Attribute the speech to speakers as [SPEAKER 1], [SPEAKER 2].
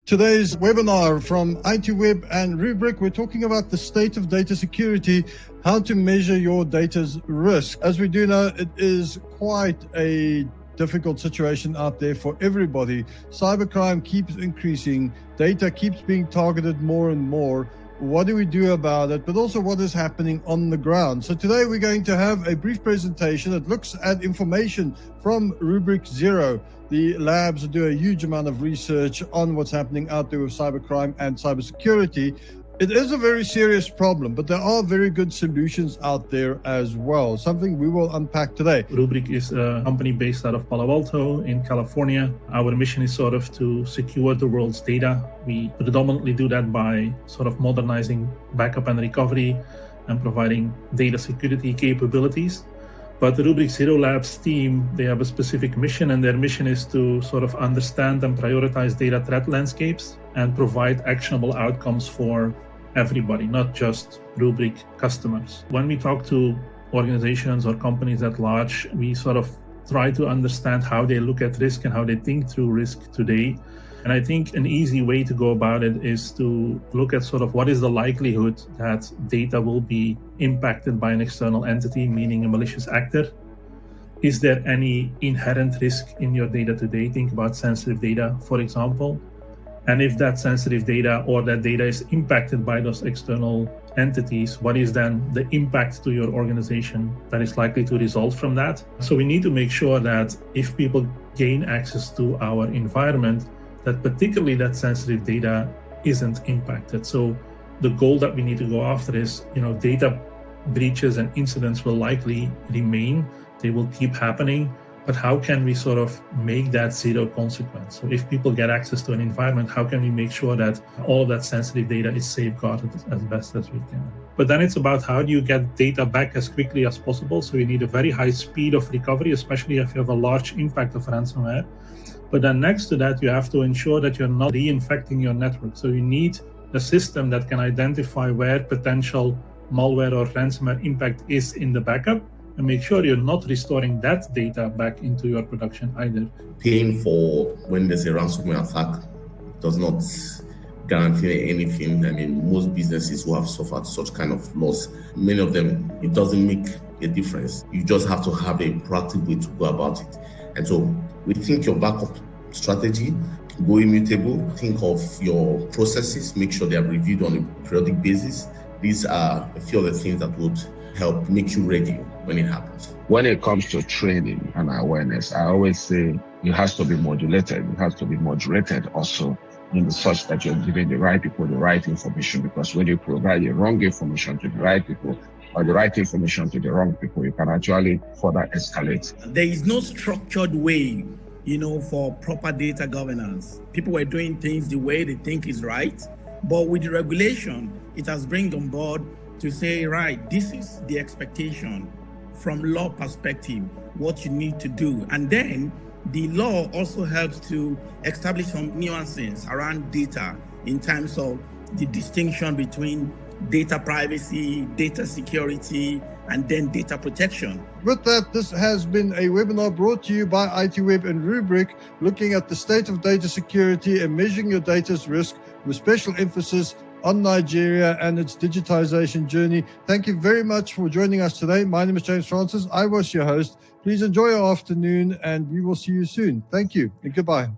[SPEAKER 1] Today's webinar from ITWeb and Rubrik, we're talking about the state of data security, how to measure your data's risk. As we do know, it is quite a difficult situation out there for everybody. Cybercrime keeps increasing, data keeps being targeted more and more. What do we do about it? But also what is happening on the ground. So today we're going to have a brief presentation that looks at information from Rubrik Zero. The labs do a huge amount of research on what's happening out there with cybercrime and cybersecurity. It is a very serious problem, but there are very good solutions out there as well, something we will unpack today.
[SPEAKER 2] Rubrik is a company based out of Palo Alto in California. Our mission is sort of to secure the world's data. We predominantly do that by sort of modernizing backup and recovery and providing data security capabilities. But the Rubrik Zero Labs team, they have a specific mission, and their mission is to sort of understand and prioritize data threat landscapes and provide actionable outcomes for everybody, not just Rubrik customers. When we talk to organizations or companies at large, we sort of try to understand how they look at risk and how they think through risk today. And I think an easy way to go about it is to look at sort of what is the likelihood that data will be impacted by an external entity, meaning a malicious actor. Is there any inherent risk in your data today? Think about sensitive data, for example. And if that sensitive data or that data is impacted by those external entities, what is then the impact to your organization that is likely to result from that? So we need to make sure that if people gain access to our environment, that particularly that sensitive data isn't impacted. So the goal that we need to go after is, data breaches and incidents will likely remain. They will keep happening. But how can we sort of make that zero consequence? So if people get access to an environment, how can we make sure that all of that sensitive data is safeguarded as best as we can? But then it's about how do you get data back as quickly as possible? So you need a very high speed of recovery, especially if you have a large impact of ransomware. But then next to that, you have to ensure that you're not reinfecting your network. So you need a system that can identify where potential malware or ransomware impact is in the backup, and make sure you're not restoring that data back into your production either.
[SPEAKER 3] Paying for when there's a ransomware attack does not guarantee anything. I mean, most businesses who have suffered such kind of loss, many of them, it doesn't make a difference. You just have to have a proactive way to go about it. And so rethink your backup strategy, go immutable, think of your processes, make sure they are reviewed on a periodic basis. These are a few of the things that would help make you ready when it happens.
[SPEAKER 4] When it comes to training and awareness, I always say it has to be modulated. It has to be moderated also in the such that you're giving the right people the right information, because when you provide the wrong information to the right people or the right information to the wrong people, you can actually further escalate.
[SPEAKER 5] There is no structured way, for proper data governance. People were doing things the way they think is right, but with the regulation, it has bring on board to say, right, this is the expectation from law perspective, what you need to do. And then the law also helps to establish some nuances around data in terms of the distinction between data privacy, data security, and then data protection.
[SPEAKER 1] With that, this has been a webinar brought to you by ITWeb and Rubrik, looking at the state of data security and measuring your data's risk with special emphasis on Nigeria and its digitization journey. Thank you very much for joining us today. My name is James Francis. I was your host. Please enjoy your afternoon, and we will see you soon. Thank you and goodbye.